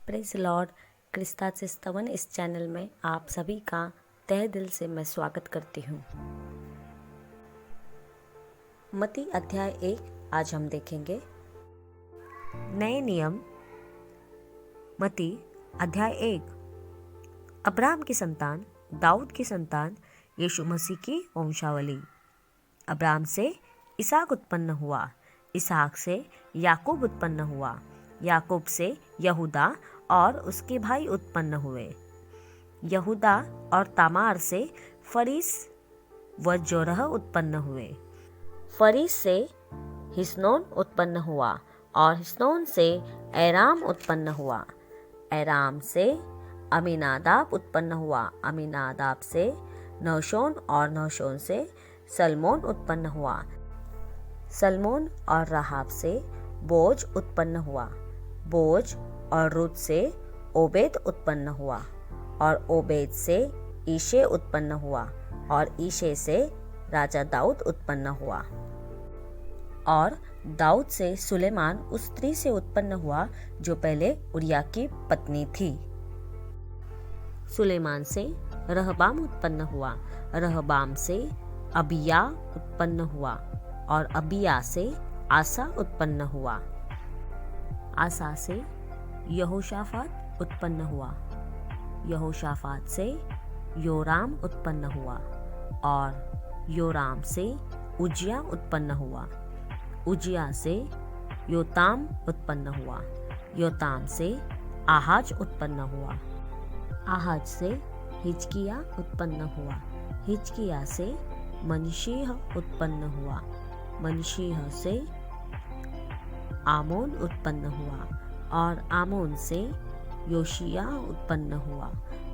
Praise Lord. क्रिस्ताचे स्तवन इस channel में आप सभी का तहे दिल से मैं स्वागत करती हूँ। मत्ती अध्याय 1 आज हम देखेंगे। नए नियम मत्ती अध्याय 1। अब्राहम की संतान, दाऊद की संतान, यीशु मसीह की वंशावली। अब्राहम से इसहाक उत्पन्न हुआ, इसहाक से याकूब उत्पन्न हुआ, याकूब से यहूदा और उसके भाई उत्पन्न हुए। यहूदा और तामार से फरीस व जोरह उत्पन्न हुए। फरीस से हिस्नोन उत्पन्न हुआ और हिस्नोन से एराम उत्पन्न हुआ। एराम से अमीनादाब उत्पन्न हुआ, अमीनादाब से नहशोन और नहशोन से सलमोन उत्पन्न हुआ। सलमोन और राहाब से बोज उत्पन्न हुआ। बोज और रुत से ओबेद उत्पन्न हुआ और ओबेद से ईशे उत्पन्न हुआ और ईशे से राजा दाऊद उत्पन्न हुआ। और दाऊद से सुलेमान उस स्त्री से उत्पन्न हुआ जो पहले उरिया की पत्नी थी। सुलेमान से रहबाम उत्पन्न हुआ, रहबाम से अबिया उत्पन्न हुआ और अबिया से आसा उत्पन्न हुआ। आसा से यहोशाफात उत्पन्न हुआ, यहोशाफात से योराम उत्पन्न हुआ और योराम से उजिया उत्पन्न हुआ। उजिया से योताम उत्पन्न हुआ, योताम से आहाज उत्पन्न हुआ। आहाज से हिजकिया उत्पन्न हुआ, हिजकिया से मनशीह उत्पन्न हुआ, मनशीह से आमोन उत्पन्न हुआ और आमोन से योशिया उत्पन्न हुआ।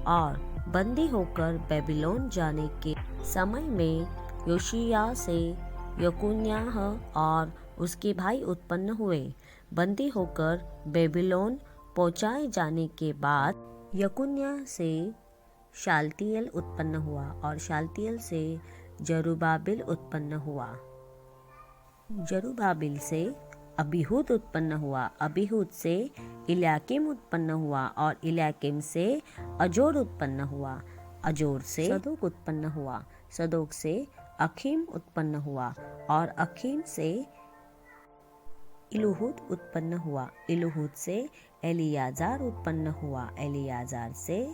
और बंदी होकर बेबीलोन जाने के समय में योशिया से यकुन्याह और उसके भाई उत्पन्न हुए। बंदी होकर बेबीलोन पहुंचाए जाने के बाद यकुन्याह से शालतिएल उत्पन्न हुआ और शालतिएल से जरुब्बाबिल उत्पन्न हुआ। जरुब्बाबिल से अबीहूद उत्पन्न हुआ, अबीहूद से इल्याकीम उत्पन्न हुआ और इल्याकीम से अजोर उत्पन्न हुआ, अजोर से सदोक उत्पन्न हुआ, सदोक से अखीम उत्पन्न हुआ और अखीम से इलूहूद उत्पन्न हुआ, इलूहूद से एलियाजार उत्पन्न हुआ, एलियाजार से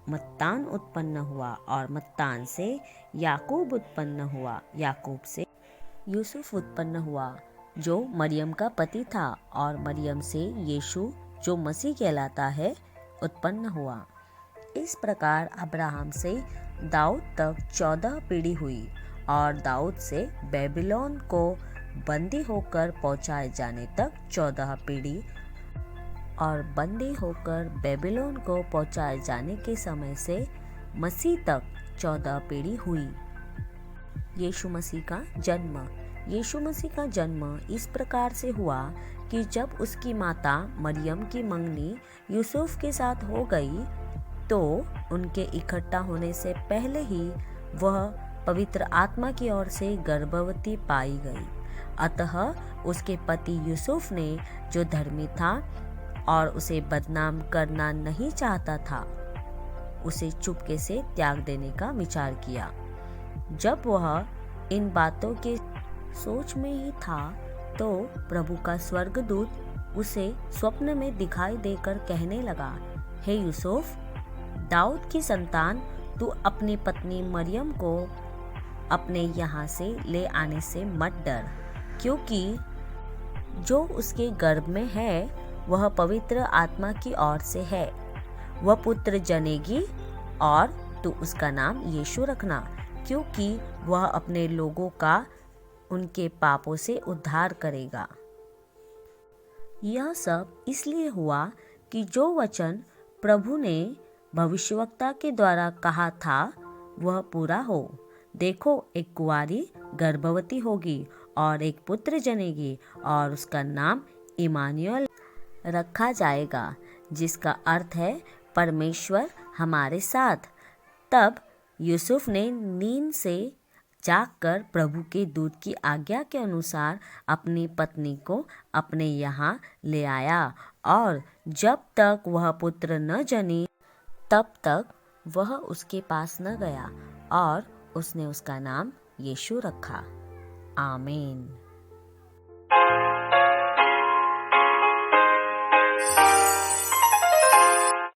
मत्तान उत्पन्न हुआ और मत्तान से याकूब उत्पन्न हुआ, याकूब से यूसुफ उत्पन्न हुआ जो मरियम का पति था और मरियम से यीशु जो मसीह कहलाता है उत्पन्न हुआ। इस प्रकार अब्राहम से दाऊद तक 14 पीढ़ी हुई और दाऊद से बेबीलोन को बंदी होकर पहुंचाए जाने तक 14 पीढ़ी और बंदी होकर बेबीलोन को पहुंचाए जाने के समय से मसीह तक 14 पीढ़ी हुई। यीशु मसीह का जन्म। यीशु मसीह का जन्म इस प्रकार से हुआ कि जब उसकी माता मरियम की मंगनी यूसुफ के साथ हो गई तो उनके इकट्ठा होने से पहले ही वह पवित्र आत्मा की ओर से गर्भवती पाई गई। अतः उसके पति यूसुफ ने, जो धर्मी था और उसे बदनाम करना नहीं चाहता था, उसे चुपके से त्याग देने का विचार किया। जब वह इन बातों के सोच में ही था तो प्रभु का स्वर्गदूत उसे स्वप्न में दिखाई देकर कहने लगा, हे यूसुफ, दाऊद की संतान, तू अपनी पत्नी मरियम को अपने यहाँ से ले आने से मत डर, क्योंकि जो उसके गर्भ में है वह पवित्र आत्मा की ओर से है। वह पुत्र जनेगी और तू उसका नाम यीशु रखना, क्योंकि वह अपने लोगों का उनके पापों से उद्धार करेगा। यह सब इसलिए हुआ कि जो वचन प्रभु ने भविष्यवक्ता के द्वारा कहा था वह पूरा हो। देखो, एक कुंवारी गर्भवती होगी और एक पुत्र जनेगी और उसका नाम इमानुएल रखा जाएगा, जिसका अर्थ है परमेश्वर हमारे साथ। तब यूसुफ ने नींद से जाकर प्रभु के दूत की आज्ञा के अनुसार अपनी पत्नी को अपने यहाँ ले आया, और जब तक वह पुत्र न जनी तब तक वह उसके पास न गया, और उसने उसका नाम यीशु रखा। आमीन।